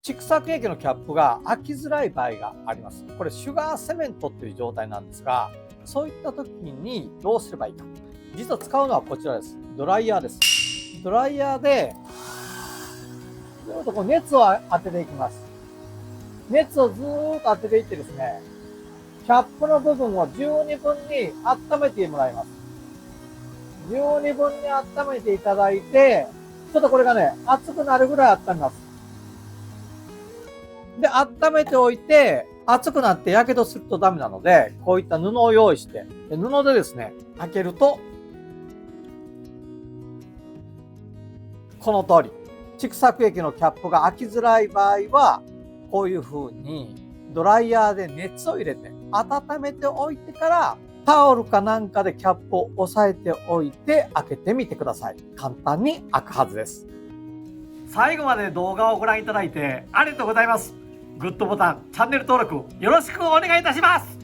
蓄積液のキャップが開きづらい場合があります。これシュガーセメントっていう状態なんですが、そういった時にどうすればいいか。実は使うのはこちらです。ドライヤーです。ドライヤーでずっとこう熱を当てていきます。熱をずーっと当てていってですね、キャップの部分を十二分に温めてもらいます。十二分に温めていただいて、ちょっとこれがね、熱くなるぐらい温めます。で、温めておいて、熱くなって火傷するとダメなので、こういった布を用意して、布でですね、開けると、この通り、蓄積液のキャップが開きづらい場合は、こういう風にドライヤーで熱を入れて温めておいてから、タオルかなんかでキャップを押さえておいて開けてみてください。簡単に開くはずです。最後まで動画をご覧いただいてありがとうございます。グッドボタン、チャンネル登録よろしくお願いいたします。